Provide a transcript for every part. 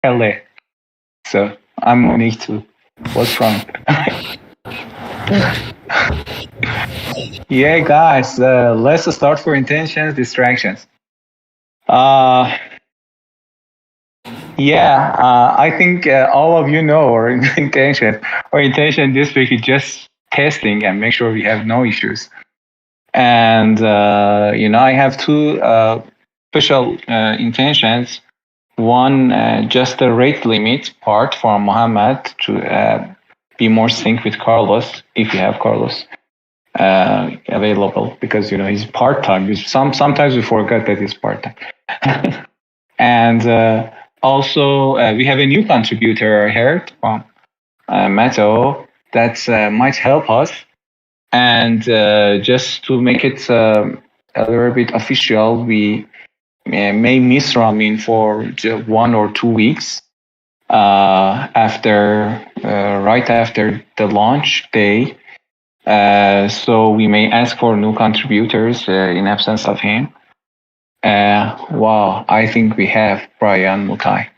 LA. So I'm Monique too. What's wrong? Yeah, guys, let's start for intentions, distractions. Uh, I think all of you know our intention. Our intention this week is just testing and make sure we have no issues. And I have two special intentions. One, just the rate limit part for Mohammed to be more sync with Carlos, if you have Carlos available, because he's part time. Sometimes we forget that he's part time. And also, we have a new contributor here from Mato that might help us. And just to make it a little bit official, we may miss Ramin for 1 or 2 weeks right after the launch day. So we may ask for new contributors in absence of him. Wow, I think we have Brian Mutai.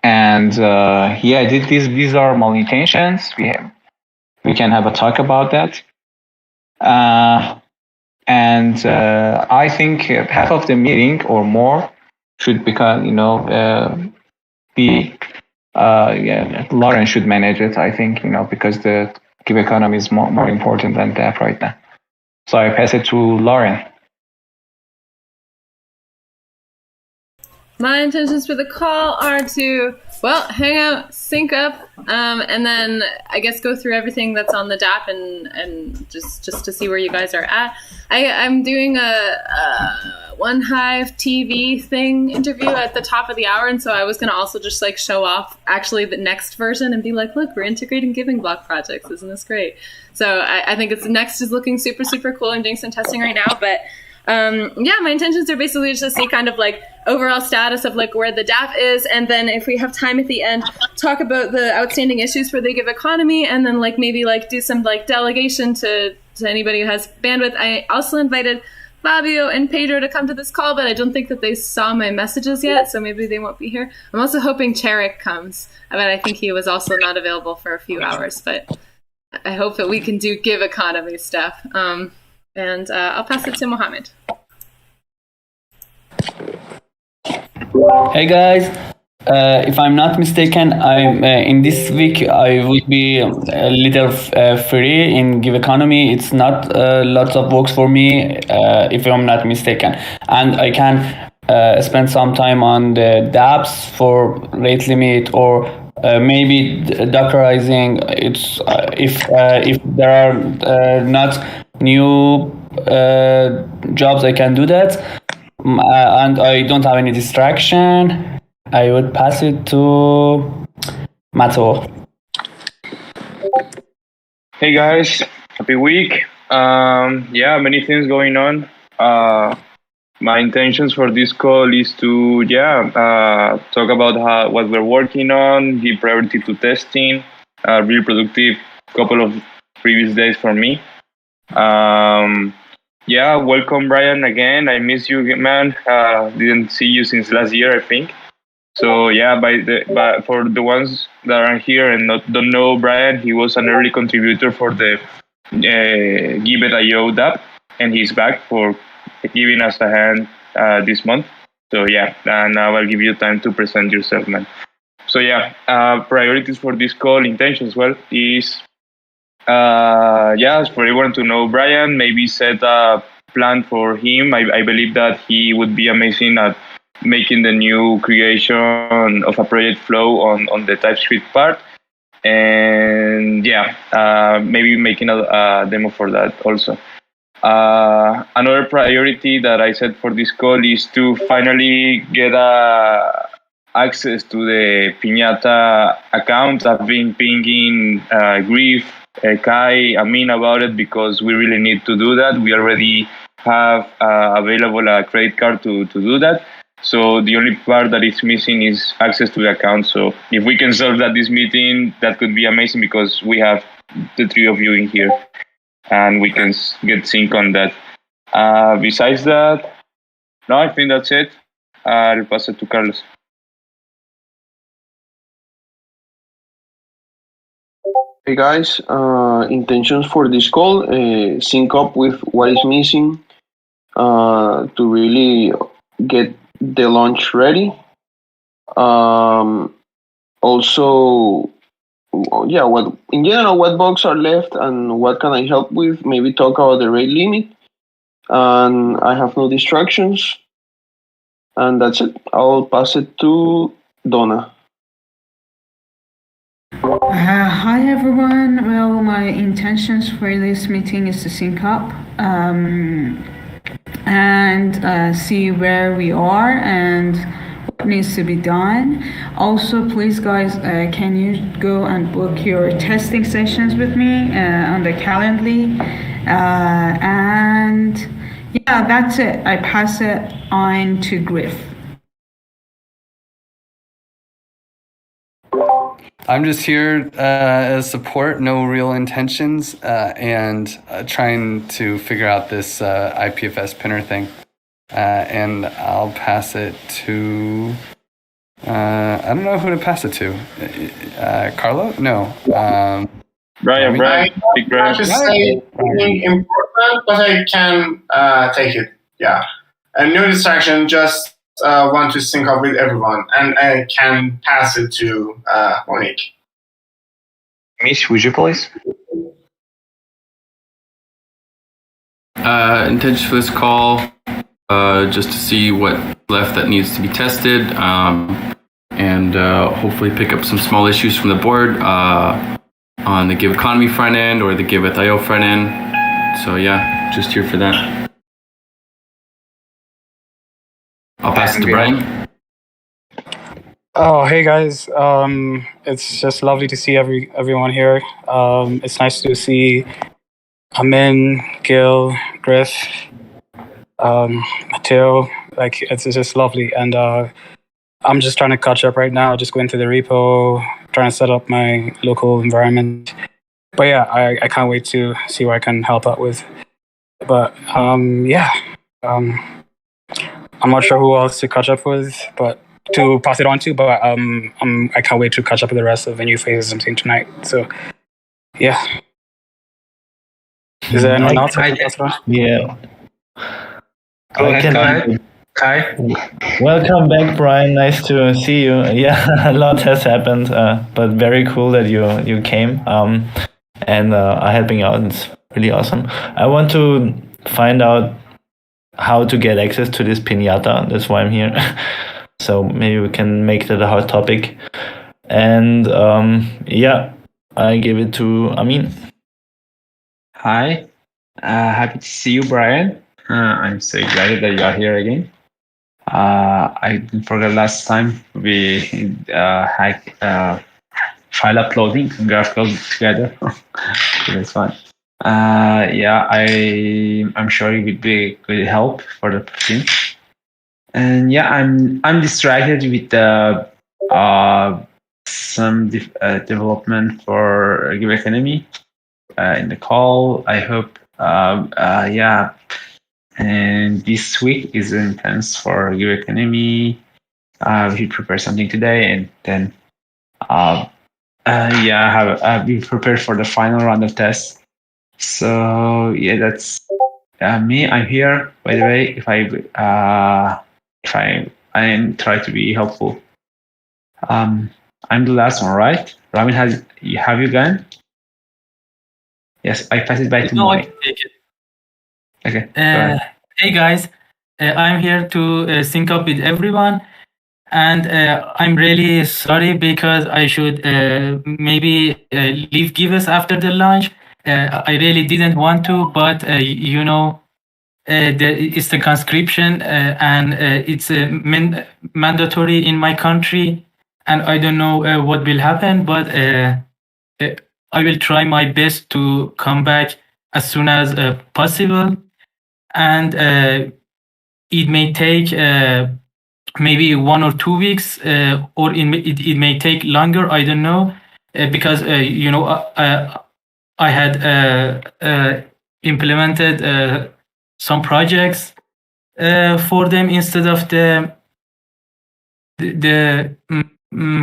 And these are my intentions. We can have a talk about that. And I think half of the meeting or more should Lauren should manage it. I think because the give economy is more important than that right now. So I pass it to Lauren. My intentions for the call are to, hang out, sync up, and then I guess go through everything that's on the DApp and just to see where you guys are at. I'm doing a One Hive TV interview at the top of the hour, and so I was going to also just show off actually the next version and be like, look, we're integrating giving block projects. Isn't this great? So I think next is looking super, super cool. I'm doing some testing right now, but my intentions are basically just to see kind of overall status of where the DApp is, and then if we have time at the end, talk about the outstanding issues for the Give economy, and then maybe do some delegation to anybody who has bandwidth. I also invited Fabio and Pedro to come to this call, but I don't think that they saw my messages yet, so maybe they won't be here. I'm also hoping Charek comes, but I think he was also not available for a few hours, but I hope that we can do Give economy stuff. And I'll pass it to Mohammed. Hey guys, if I'm not mistaken, I'm in this week I will be a little free in Give Economy. It's not lots of works for me, if I'm not mistaken, and I can spend some time on the dApps for rate limit or maybe Dockerizing. It's if there are not new jobs, I can do that. And I don't have any distraction. I would pass it to Mato. Hey guys, happy week. Many things going on. My intentions for this call is to talk about what we're working on, give priority to testing. Really productive couple of previous days for me. Welcome Brian again. I miss you, man. Didn't see you since last year, I think. So but for the ones that aren't here and don't know Brian, he was an early contributor for the Giveth.io DApp, and he's back for giving us a hand this month. So and now I'll give you time to present yourself, man. So priorities for this call, intentions, is for everyone to know Brian, maybe set a plan for him. I believe that he would be amazing at making the new creation of a project flow on the TypeScript part. And maybe making a demo for that also. Another priority that I set for this call is to finally get access to the Piñata account. I've been pinging Grief, Kai, Amin about it because we really need to do that. We already have available a credit card to do that. So the only part that is missing is access to the account. So if we can solve that this meeting, that could be amazing because we have the three of you in here and we can get sync on that. Besides that, no, I think that's it. I'll pass it to Carlos. Hey guys, intentions for this call, sync up with what is missing to really get the launch ready. Also, yeah, what in general, what bugs are left and what can I help with? Maybe talk about the rate limit. And I have no distractions. And that's it. I'll pass it to Donna. Hi everyone. Well, my intentions for this meeting is to sync up and see where we are and what needs to be done. Also, please, guys, can you go and book your testing sessions with me on the Calendly? And yeah, that's it. I pass it on to Griff. I'm just here as support, no real intentions, and trying to figure out this IPFS pinner thing. And I'll pass it to... I don't know who to pass it to. Carlo? No. Brian, I can't just say anything important, but I can take it. Yeah. No distraction, just want to sync up with everyone, and I can pass it to Monique. Mish, would you please? Intention for this call, just to see what left that needs to be tested, and hopefully pick up some small issues from the board on the Give Economy front end or the Giveth IO front end. So yeah, just here for that. I'll pass it to Brian. Oh, hey guys. It's just lovely to see everyone here. It's nice to see Amin, Gil, Griff, Matteo. Like, it's just lovely. And I'm just trying to catch up right now, just going to the repo, trying to set up my local environment. But yeah, I can't wait to see what I can help out with. But yeah, I'm not sure who else to catch up with, but to pass it on to. But I can't wait to catch up with the rest of the new phases I'm seeing tonight. So yeah, is there anyone else I can pass it on? Yeah. Go ahead. Kai. Welcome back, Brian. Nice to see you. Yeah, a lot has happened, but very cool that you came and are helping out. It's really awesome. I want to find out how to get access to this piñata. That's why I'm here. So maybe we can make that a hot topic. And yeah, I give it to Amin. Hi, happy to see you, Brian. I'm so excited that you are here again. I forgot last time we had file uploading and graphical together. It was fun. Yeah, I'm sure it would be good help for the team. And yeah, I'm distracted with some development for Give Economy in the call. I hope yeah. And this week is intense for Give Economy. We prepare something today, and then yeah, we prepared for the final round of tests. So yeah, that's me. I'm here. By the way, if I try to be helpful. I'm the last one, right? Ramin, have you gone? Yes, I pass it back to No, I Mike. can take it. Okay. Go ahead. Hey guys, I'm here to sync up with everyone, and I'm really sorry because I should maybe leave Giveth after the launch. I really didn't want to, but you know, it's the conscription and it's mandatory in my country, and I don't know what will happen, but I will try my best to come back as soon as possible. And it may take maybe 1 or 2 weeks, or it may take longer. I don't know, because you know, I had implemented some projects for them instead of the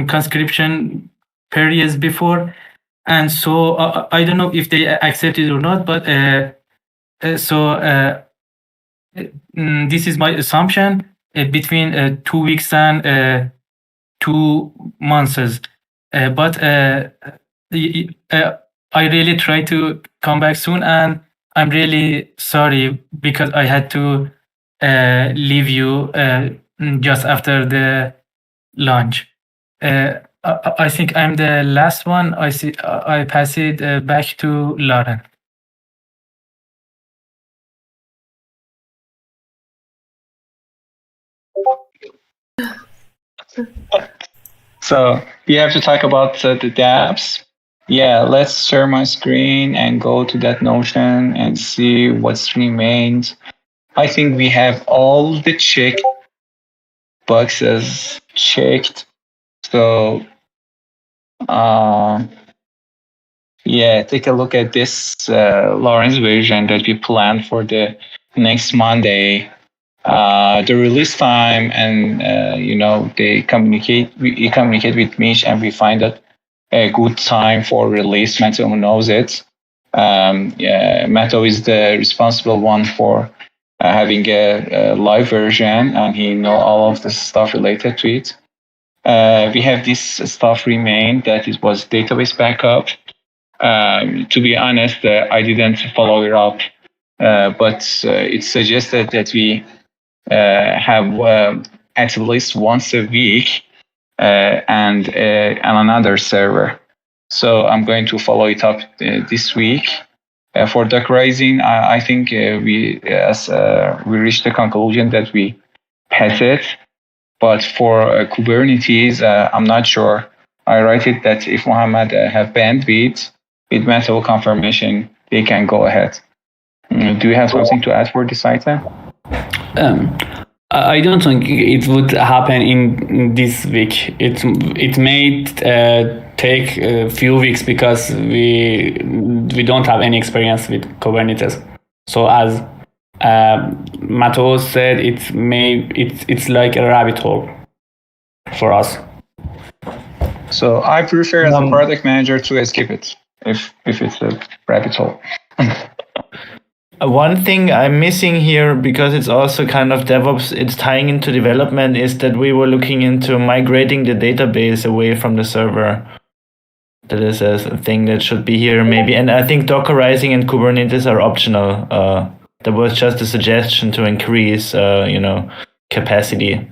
conscription periods before, and so I don't know if they accept it or not, but this is my assumption between 2 weeks and 2 months. But I really try to come back soon, and I'm really sorry because I had to leave you just after the lunch. I think I'm the last one. I pass it back to Lauren. So you have to talk about the dApps. Yeah, let's share my screen and go to that Notion and see what's remained. I think we have all the check boxes checked. So yeah, take a look at this Lawrence version that we planned for the next Monday. The release time, and we communicate with Mish, and we find that a good time for release. Matteo knows it. Matteo is the responsible one for having a live version, and he know all of the stuff related to it. We have this stuff remain that it was database backup. To be honest, I didn't follow it up, but it suggested that we have at least once a week and on another server. So I'm going to follow it up this week. For Dockerizing, I think we reached the conclusion that we pass it. But for Kubernetes, I'm not sure. I write it that if Mohammed have bandwidth with Matteo confirmation, they can go ahead. Do you have something to add for this item? I don't think it would happen in this week. It may take a few weeks because we don't have any experience with Kubernetes. So as Matteo said, it's like a rabbit hole for us. So I prefer as a product manager to skip it if it's a rabbit hole. One thing I'm missing here, because it's also kind of DevOps, it's tying into development, is that we were looking into migrating the database away from the server. That is a thing that should be here maybe. And I think Dockerizing and Kubernetes are optional. That was just a suggestion to increase, capacity.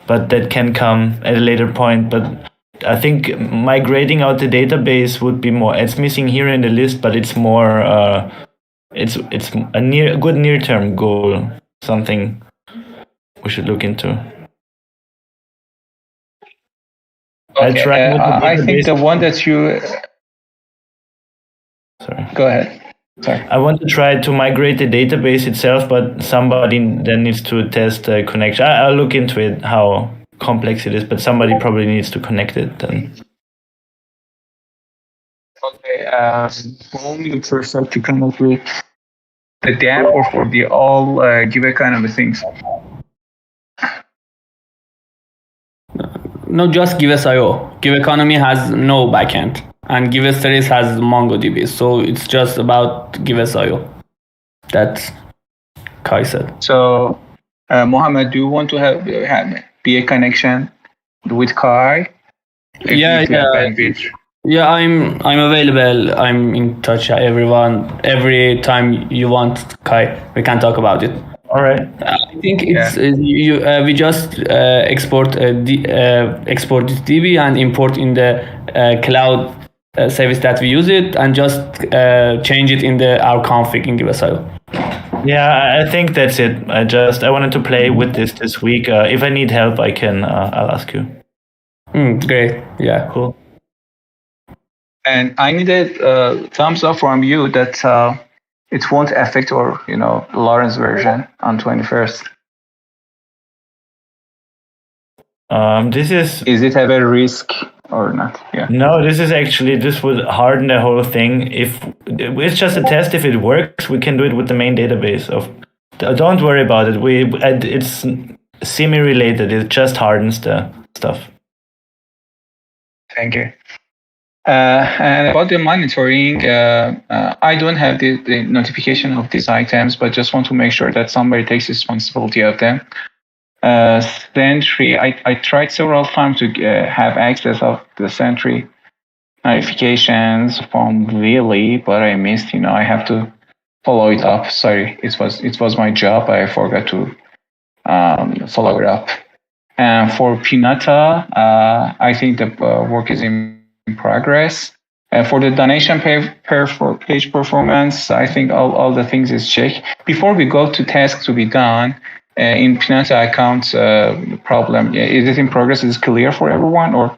But that can come at a later point. But I think migrating out the database would be more. It's missing here in the list, but it's more. It's a good near-term goal. Something we should look into. Okay, I think the one that you. Sorry. Go ahead. Sorry. I want to try to migrate the database itself, but somebody then needs to test the connection. I'll look into it, how complex it is, but somebody probably needs to connect it then. Okay, whom you prefer to connect with the dApp or for the all Giveth kind of things? No, just Giveth.io. Give Economy has no backend, and Giveth Series has MongoDB, so it's just about Giveth.io. That's Kai said. So, Mohammed, do you want to have be a connection with Kai? Yeah, I'm available. I'm in touch. Everyone, every time you want, Kai, we can talk about it. All right. I think it's we just export this DB and import in the cloud service that we use it, and just change it in our config in Giveth.io. Yeah, I think that's it. I wanted to play with this week. If I need help, I'll ask you. Great. Yeah. Cool. And I needed a thumbs up from you that it won't affect our, Lawrence version on 21st. Is it a very risk or not? Yeah. No, this would harden the whole thing. If it's just a test, if it works, we can do it with the main database. Don't worry about it. It's semi-related. It just hardens the stuff. Thank you. And about the monitoring, I don't have the notification of these items, but just want to make sure that somebody takes responsibility of them. Sentry, I tried several times to have access of the Sentry notifications from Lily, but I missed. I have to follow it up. Sorry, it was my job. I forgot to follow it up. And for Pinata, I think the work is in progress. For the donation page performance, I think all the things is checked. Before we go to tasks to be done, in Pinata account problem, is it in progress? Is it clear for everyone, or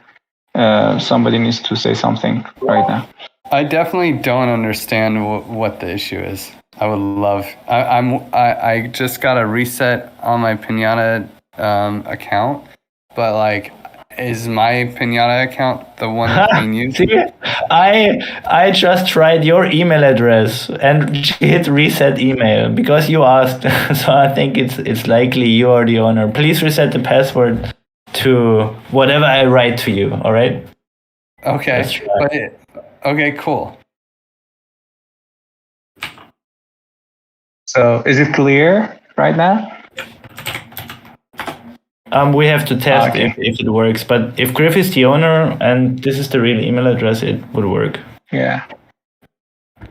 somebody needs to say something right now? I definitely don't understand what the issue is. I would love. I just got a reset on my Pinata account, but like, is my Pinata account the one that's being used? See, I just tried your email address and hit reset email because you asked. So I think it's likely you are the owner. Please reset the password to whatever I write to you. All right? Okay. Okay. Cool. So is it clear right now? We have to test if it works, but if Griff is the owner and this is the real email address, it would work. Yeah.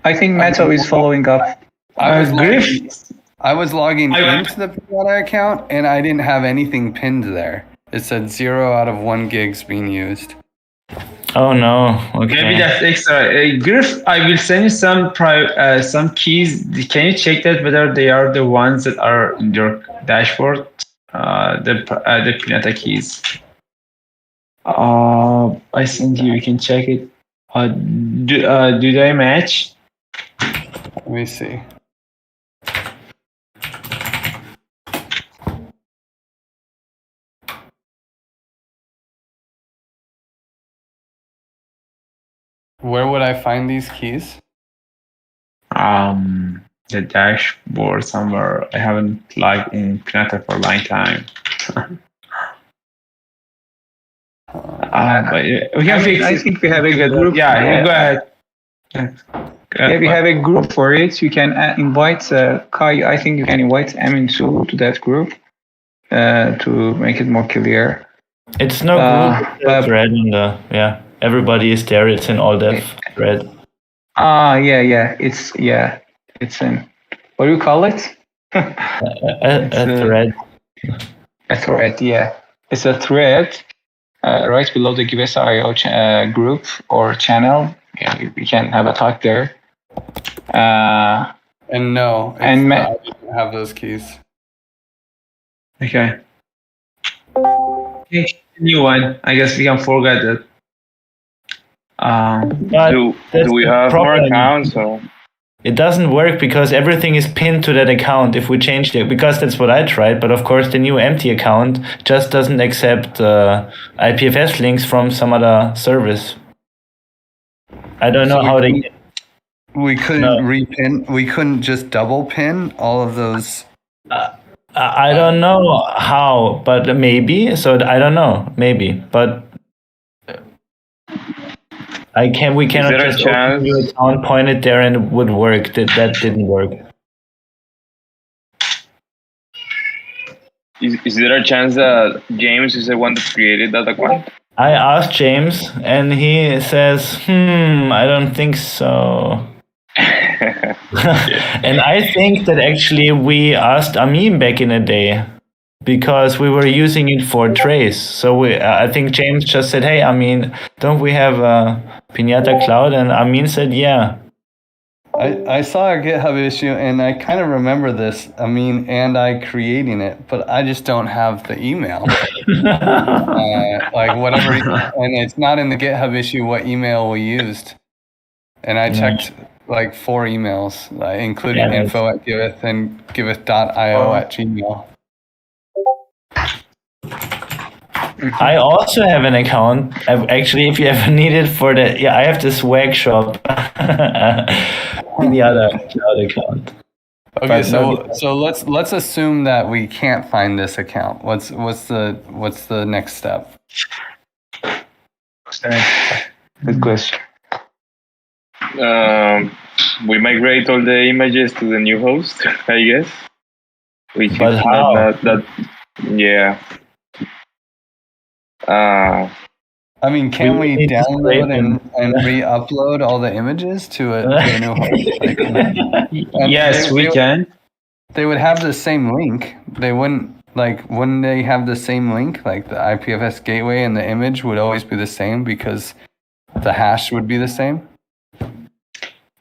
I think Meto is following up. I was logging into the Pinata account and I didn't have anything pinned there. It said 0 out of 1 gigs being used. Oh no! Okay. Maybe that's extra. Griff, I will send you some keys. Can you check that whether they are the ones that are in your dashboard? The Pinata keys. I sent you. You can check it. Do they match? Let me see. Where would I find these keys? The dashboard somewhere. I haven't logged in Pinata for a long time. But we can fix it. I think we have a good group. Yeah, go ahead. Yeah, we have a group for it. You can invite Kai. I think you can invite Amin to that group to make it more clear. It's no group. It's thread in the everybody is there. It's in all dev thread. It's in, what do you call it? a thread. A thread, yeah. It's a thread right below the Giveth.io group or channel. Yeah, we can have a talk there. I didn't have those keys. Okay. New one. I guess we can forget it. Do we have more accounts? Or? It doesn't work because everything is pinned to that account if we change it, because that's what I tried, but of course the new empty account just doesn't accept IPFS links from some other service. I don't know how they... We couldn't repin, we couldn't just double pin all of those... I don't know how, but maybe, so I don't know, maybe, but... We cannot just open your account, point it there, and it would work. That didn't work. Is there a chance that James is the one that created that account? I asked James, and he says, I don't think so. And I think that actually we asked Amin back in the day, because we were using it for trace. So I think James just said, hey, Amin, don't we have a Pinata Cloud? And Amin said, yeah. I saw a GitHub issue, and I kind of remember this, Amin and I creating it, but I just don't have the email. Like whatever, and it's not in the GitHub issue what email we used. And I checked like 4 emails, including info@giveth and giveth.io@gmail. I also have an account. Actually, if you ever need it for the... I have the swag shop. The other account. Okay, so let's assume that we can't find this account. What's the next step? Good question. We migrate all the images to the new host, I guess. Which But is how? not that. Yeah. I mean, can we need to scrape download them. and re-upload all the images to a new host? Like, Yes, we can. They would have the same link. They wouldn't wouldn't they have the same link? Like the IPFS gateway and the image would always be the same because the hash would be the same.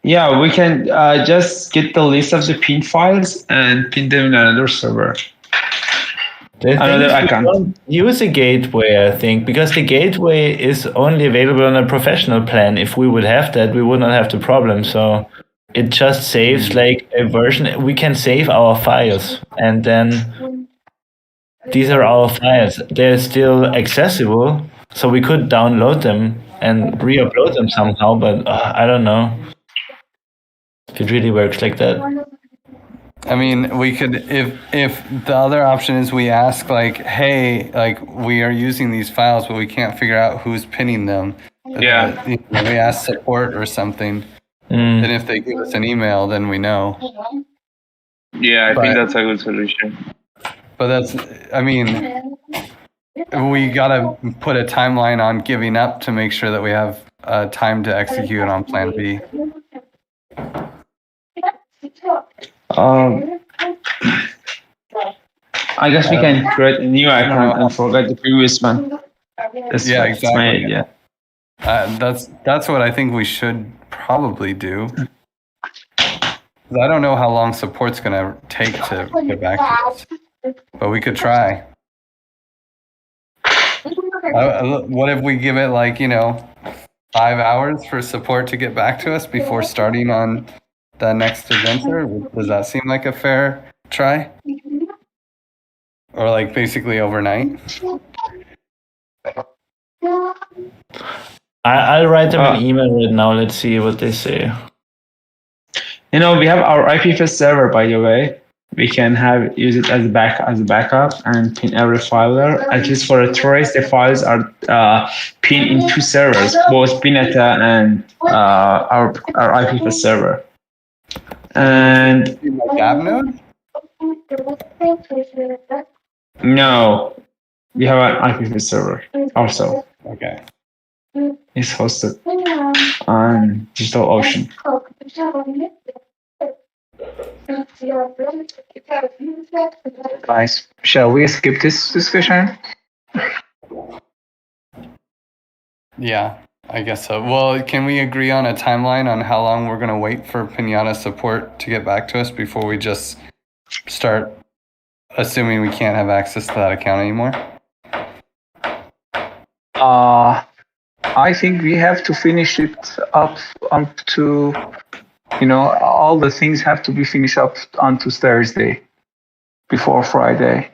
Yeah, we can just get the list of the pin files and pin them in another server. Another account. Don't use a gateway, I think, because the gateway is only available on a professional plan. If we would have that, we would not have the problem. So it just saves like a version. We can save our files, and then these are our files. They're still accessible, so we could download them and re-upload them somehow. But I don't know if it really works like that. I mean, we could if the other option is we ask like, hey, like we are using these files, but we can't figure out who's pinning them. Yeah. We ask support or something. Then if they give us an email, then we know. Yeah, I think that's a good solution. But that's, I mean, we gotta put a timeline on giving up to make sure that we have time to execute on Plan B. I guess we can create a new account and forget the previous one. Yeah, exactly. Yeah. That's what I think we should probably do. I don't know how long support's gonna take to get back to us, but we could try. What if we give it 5 hours for support to get back to us before starting on the next adventure? Does that seem like a fair try? Or basically overnight? I'll write them an email right now. Let's see what they say. We have our IPFS server, by the way. We can use it as a backup and pin every file there. At least for a trace, the files are pinned in two servers, both Pinata and our IPFS server. And Dab node? No, we have an IPFS server also. Okay. It's hosted on DigitalOcean. Guys, shall we skip this discussion? Yeah, I guess so. Well, can we agree on a timeline on how long we're going to wait for Pinata support to get back to us before we just start assuming we can't have access to that account anymore? I think we have to finish it up to, all the things have to be finished up onto Thursday before Friday.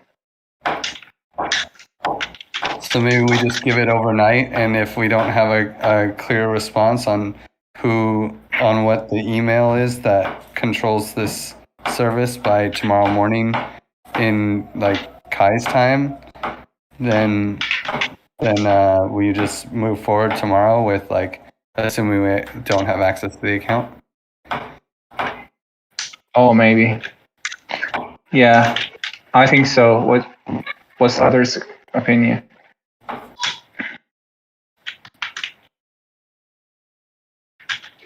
So maybe we just give it overnight, and if we don't have a clear response on what the email is that controls this service by tomorrow morning in Kai's time, then we just move forward tomorrow with assuming we don't have access to the account. Oh, maybe. Yeah, I think so. What's others' opinion?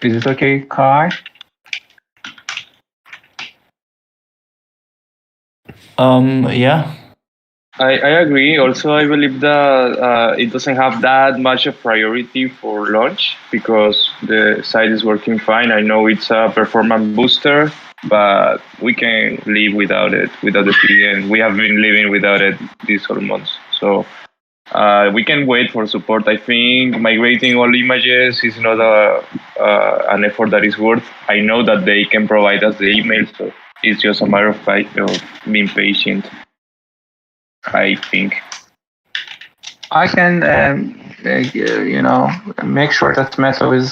Is it okay, Kai? Yeah. I agree. Also, I believe that it doesn't have that much of priority for launch because the site is working fine. I know it's a performance booster, but we can live without it, without the CDN. We have been living without it these whole months. So we can wait for support. I think migrating all images is not an effort that is worth. I know that they can provide us the email, so it's just a matter of being patient. I think I can, make sure that Metal is,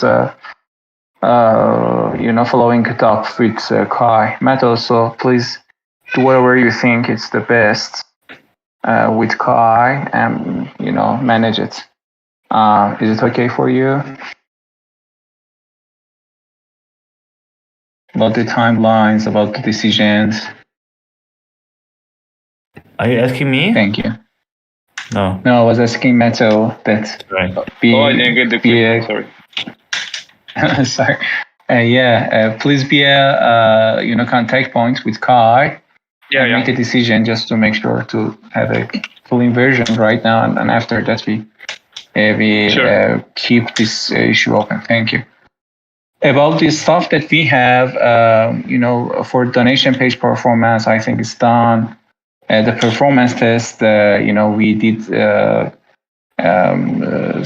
following it up with Kai. Metal, so please do whatever you think it's the best with Kai and, manage it. Is it okay for you? about the timelines, about the decisions. Are you asking me? Thank you. No. No, I was asking Metal that. Right. I didn't get the question. Sorry. Sorry. Please be a contact point with Kai. Yeah, Make a decision just to make sure to have a full inversion right now, and after that we keep this issue open. Thank you. About the stuff that we have, for donation page performance, I think it's done. The performance test, we did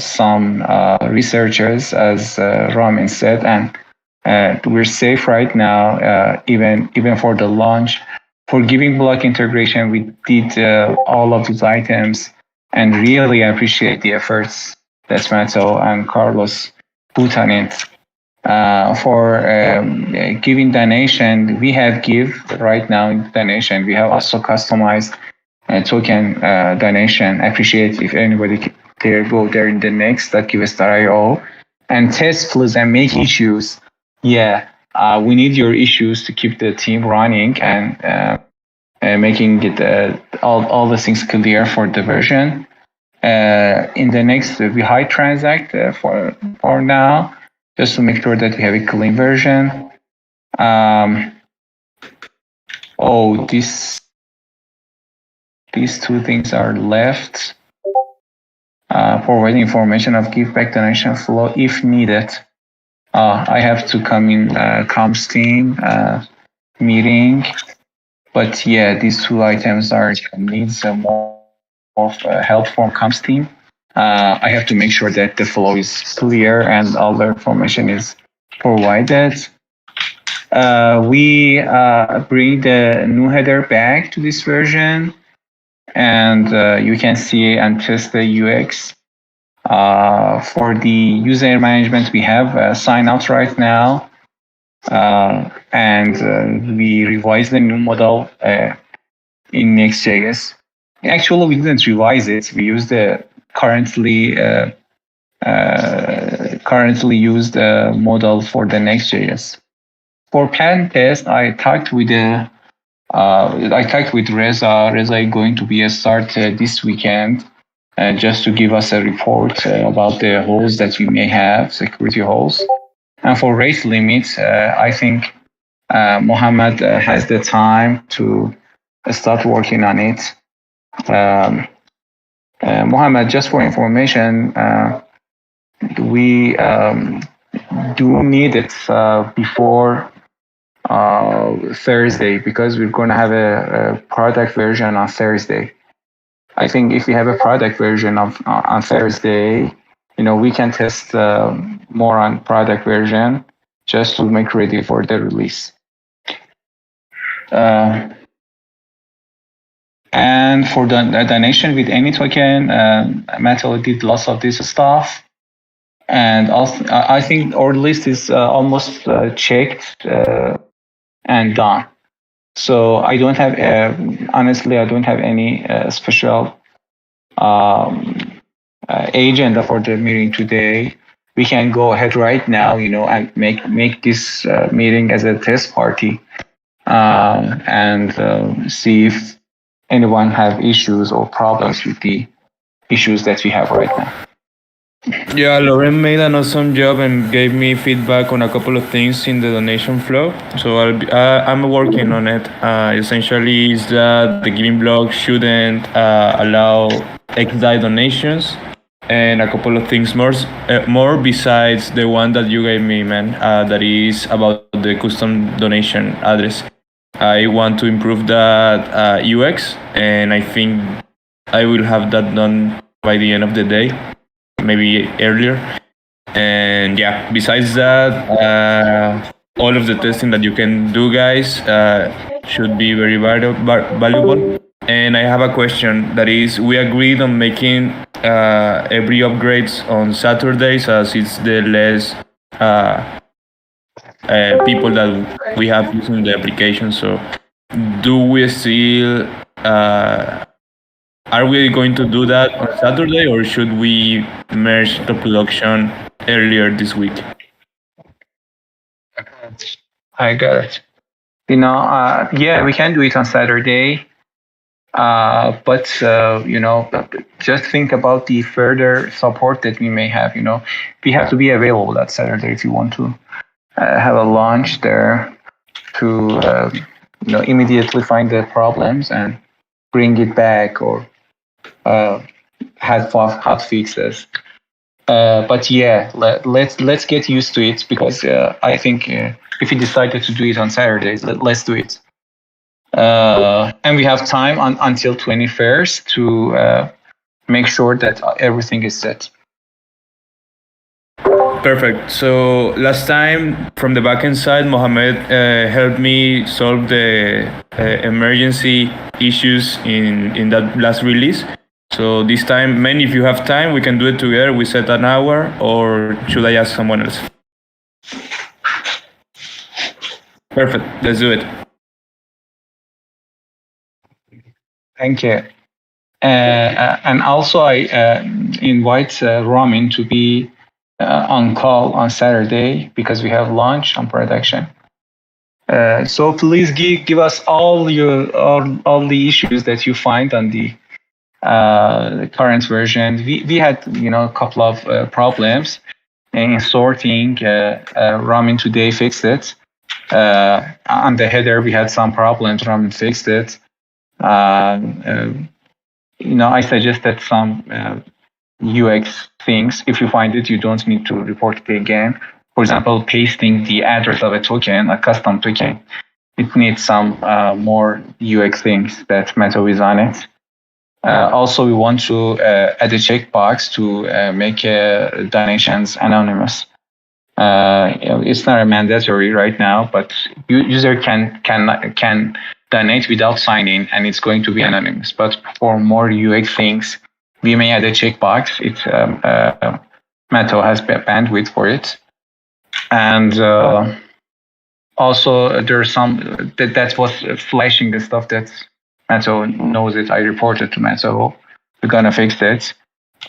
some researchers, as Ramin said, and we're safe right now, even for the launch. For giving block integration, we did all of these items, and really appreciate the efforts that Mato and Carlos put on it. For giving donation, we have Give right now in donation. We have also customized token donation. Appreciate if anybody there, go there in the next.giveth.io and test, please, and make issues. We need your issues to keep the team running and making it all the things clear for the version. In the next, we hide transact for now, just to make sure that we have a clean version. These two things are left. Provide information of give back donation flow if needed. I have to come in comms team meeting, but these two items needs more help from comms team. I have to make sure that the flow is clear and all the information is provided. We bring the new header back to this version, and you can see and test the UX. For the user management, we have signups right now, and we revised the new model in Next.js. Actually, we didn't revise it. We used the currently used model for the Next.js. For pen test, I talked with Reza. Reza is going to be a start this weekend, just to give us a report about the holes that we may have, security holes. And for rate limit, I think Mohammed has the time to start working on it. Mohammed, just for information, we do need it before Thursday, because we're going to have a product version on Thursday. I think if we have a product version on Thursday, we can test more on product version just to make ready for the release. And for the donation with any token, Metal did lots of this stuff. And also, I think our list is almost checked and done. So I don't have, honestly, I don't have any special agenda for the meeting today. We can go ahead right now, and make this meeting as a test party, and see if anyone have issues or problems with the issues that we have right now. Yeah, Lauren made an awesome job and gave me feedback on a couple of things in the donation flow. So I'm working on it. Essentially, is that the giving block shouldn't allow XDAI donations, and a couple of things more besides the one that you gave me, man. That is about the custom donation address. I want to improve that UX, and I think I will have that done by the end of the day, maybe earlier. And besides that, all of the testing that you can do, guys, should be very valuable. And I have a question, that is, we agreed on making every upgrades on Saturdays, as it's the less people that we have using the application. So do we still are we going to do that on Saturday, or should we merge the production earlier this week? I got it. Yeah, we can do it on Saturday. But just think about the further support that we may have. We have to be available that Saturday if you want to have a launch there to immediately find the problems and bring it back or have hot fixes. But yeah, let's get used to it because I think if we decided to do it on Saturdays, let's do it. And we have time until 21st to make sure that everything is set. Perfect. So last time from the backend side, Mohamed helped me solve the emergency issues in that last release. So this time, man, if you have time, we can do it together. We set an hour, or should I ask someone else? Perfect. Let's do it. Thank you. And also, I invite Ramin to be on call on Saturday because we have launch on production. So please give us all the issues that you find on the current version. We had a couple of problems in sorting. Ramin today fixed it. On the header we had some problems. Ramin fixed it. I suggested some UX things. If you find it, you don't need to report it again. For example, pasting the address of a token, a custom token. It needs some more UX things that Meadow is on it. Also, we want to add a checkbox to make donations anonymous. It's not a mandatory right now, but user can donate without signing, and it's going to be anonymous. But for more UX things, we may add a checkbox. It's Meadow has bandwidth for it, and also there's some that was flashing the stuff that Meadow knows it. I reported to Meadow. We're gonna fix it.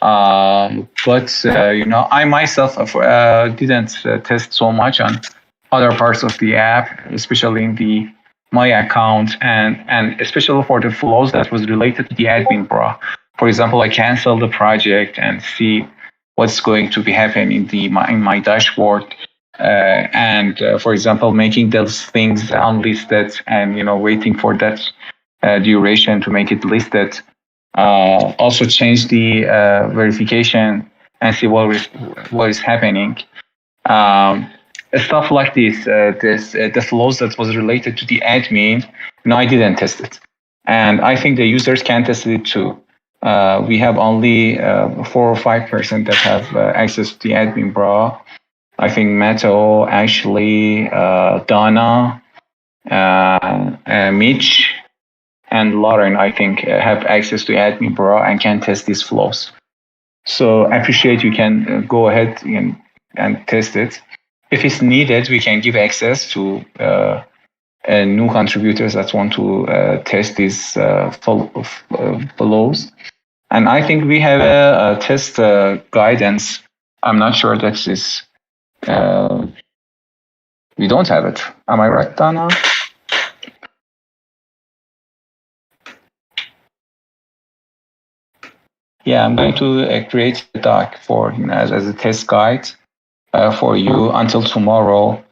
But I myself didn't test so much on other parts of the app, especially in my account, and especially for the flows that was related to the admin bra. For example, I cancel the project and see what's going to be happening in my dashboard. And for example, making those things unlisted and waiting for that duration to make it listed. Also change the verification and see what is happening. Stuff like this, the flows that was related to the admin. I didn't test it, and I think the users can test it too. We have only 4 or 5% that have access to the admin bra. I think Meadow, Ashley, Donna, Mitch, and Lauren, I think, have access to admin bra and can test these flows. So I appreciate you can go ahead and test it. If it's needed, we can give access to new contributors that want to test these flows. And I think we have a test guidance. I'm not sure that is. We don't have it. Am I right, Dana? Yeah, I'm going to create a doc for as a test guide for you until tomorrow.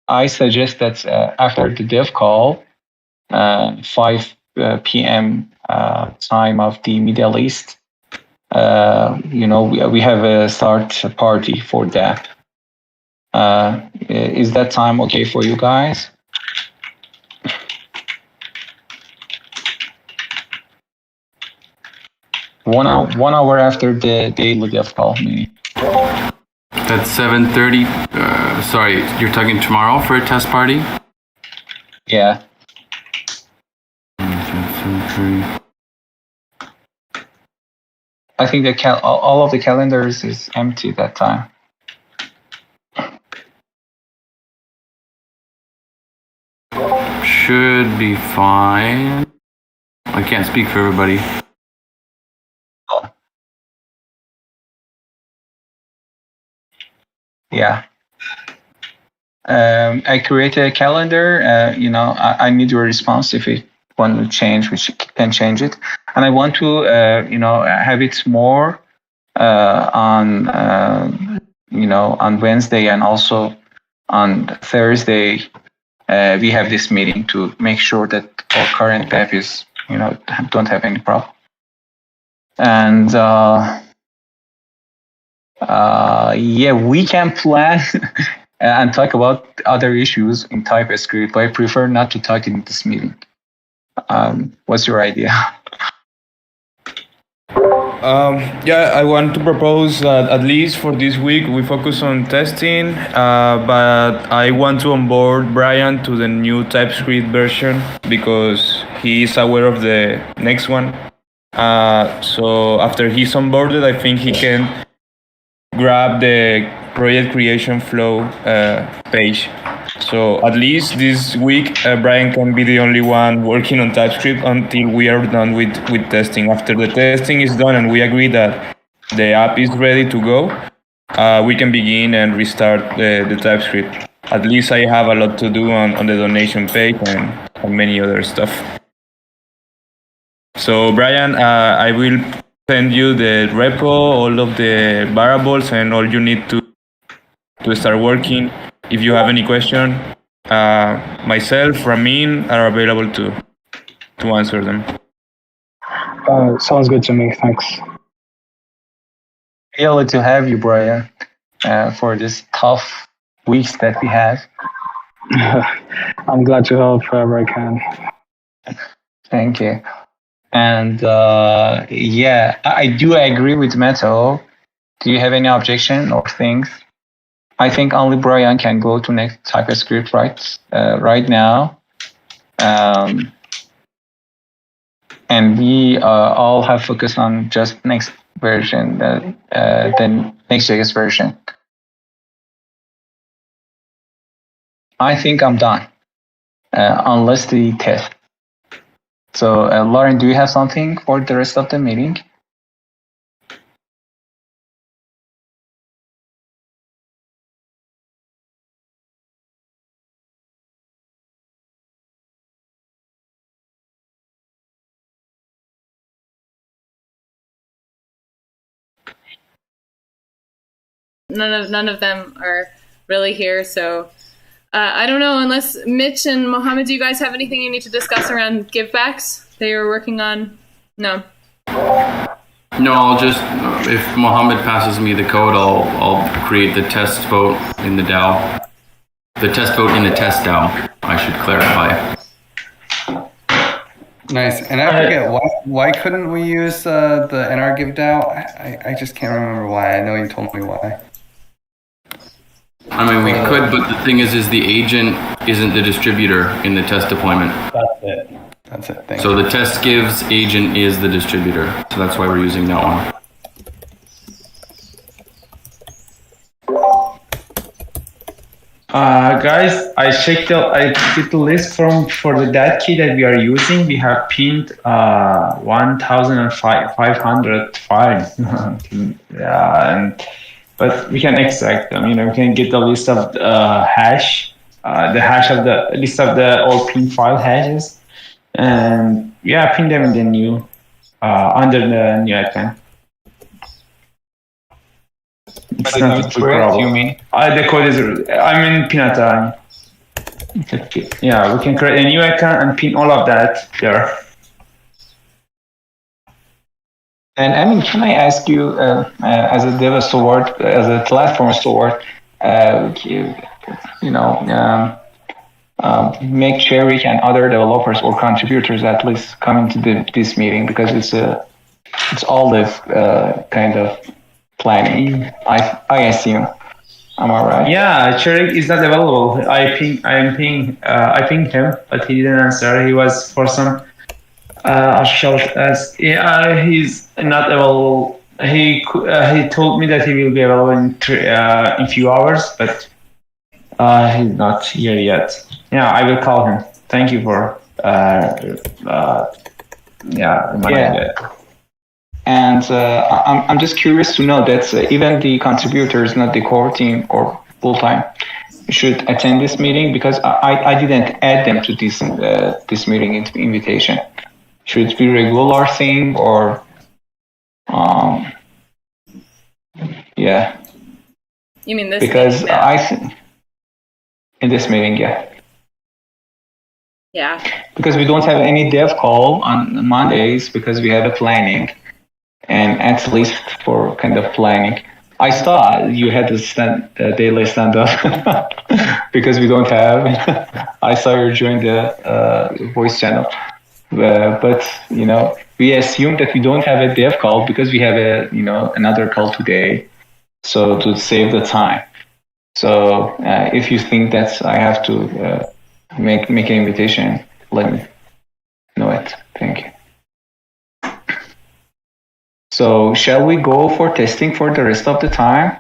I suggest that after the dev call, 5 p.m. Time of the Middle East, we have a start party for that. Is that time okay for you guys? One hour after the daily dev call meeting. That's 7:30. Sorry, you're talking tomorrow for a test party? Yeah. I think all of the calendars is empty that time. Should be fine. I can't speak for everybody. Yeah. I created a calendar. I need your response if you want to change, which you can change it. And I want to, have it more on, on Wednesday and also on Thursday. We have this meeting to make sure that our current dev is, don't have any problem. And we can plan and talk about other issues in TypeScript, but I prefer not to talk in this meeting. What's your idea? I want to propose that at least for this week we focus on testing, but I want to onboard Brian to the new TypeScript version because he is aware of the next one. So after he's onboarded, I think he can grab the project creation flow page. So at least this week, Brian can be the only one working on TypeScript until we are done with testing. After the testing is done and we agree that the app is ready to go, we can begin and restart the TypeScript. At least I have a lot to do on the donation page and many other stuff. So Brian, I will send you the repo, all of the variables, and all you need to start working. If you have any question, myself, Ramin are available to answer them. Sounds good to me. Thanks. Really to have you, Brian, for this tough weeks that we have. I'm glad to help wherever I can. Thank you. And I do agree with Metal. Do you have any objection or things? I think only Brian can go to next TypeScript right now. And we all have focused on just next version, the Next.js version. I think I'm done, unless the test. So, Lauren, do you have something for the rest of the meeting? None of them are really here, so I don't know, unless Mitch and Mohammed, do you guys have anything you need to discuss around givebacks that you're working on? No. No, I'll just, if Mohammed passes me the code, I'll create the test vote in the DAO. The test vote in the test DAO, I should clarify. Nice. And I forget, why couldn't we use the NRGive DAO? I just can't remember why. I know you told me why. I mean, we could, but the thing is the agent isn't the distributor in the test deployment. That's it. Thank so you. the test gives agent is the distributor. So that's why we're using that one. Guys, I checked the list for the dat key that we are using. We have pinned 1,500 files. But we can extract them. We can get the list of hash, the hash of the list of the all pin file hashes, and pin them in the new under the new icon. It's not a big problem. You mean? The code is. I'm in Pinata. Yeah, we can create a new icon and pin all of that there. And I mean, can I ask you, as a dev steward, as a platform steward, make Cherry and other developers or contributors at least come into this meeting, because it's all the kind of planning. I assume. Am I right? Yeah, Cherry is not available. I pinged him, but he didn't answer. He was for some. He's not available. He told me that he will be available in few hours, but he's not here yet. Yeah, I will call him. Thank you for reminding that. And I'm just curious to know that even the contributors, not the core team or full time should attend this meeting, because I didn't add them to this meeting invitation. Should it be regular thing or yeah? You mean this? Because meeting in this meeting, yeah. Yeah. Because we don't have any dev call on Mondays because we have a planning, and at least for kind of planning. I saw you had the daily stand-up because we don't have. I saw you join the voice channel, but we assume that we don't have a dev call because we have another call today, so to save the time. So if you think that I have to make an invitation, let me know it. Thank you. So shall we go for testing for the rest of the time?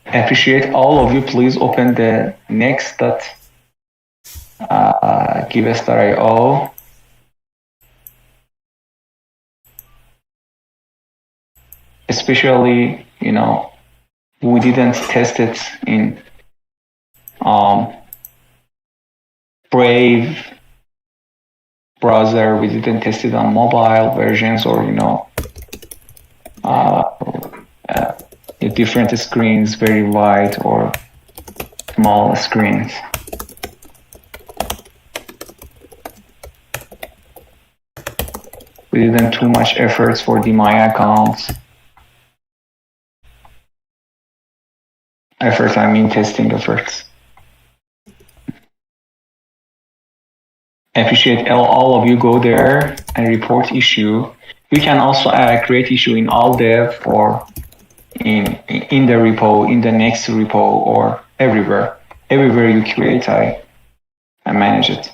Appreciate all of you. Please open the next.giveth.io. Especially, we didn't test it in Brave browser. We didn't test it on mobile versions or different screens, very wide or small screens. We didn't too much efforts for the my accounts. Efforts, I mean testing efforts. I appreciate all of you go there and report issue. You can also create issue in all dev or in the repo, in the next repo, or everywhere. Everywhere you create, I manage it.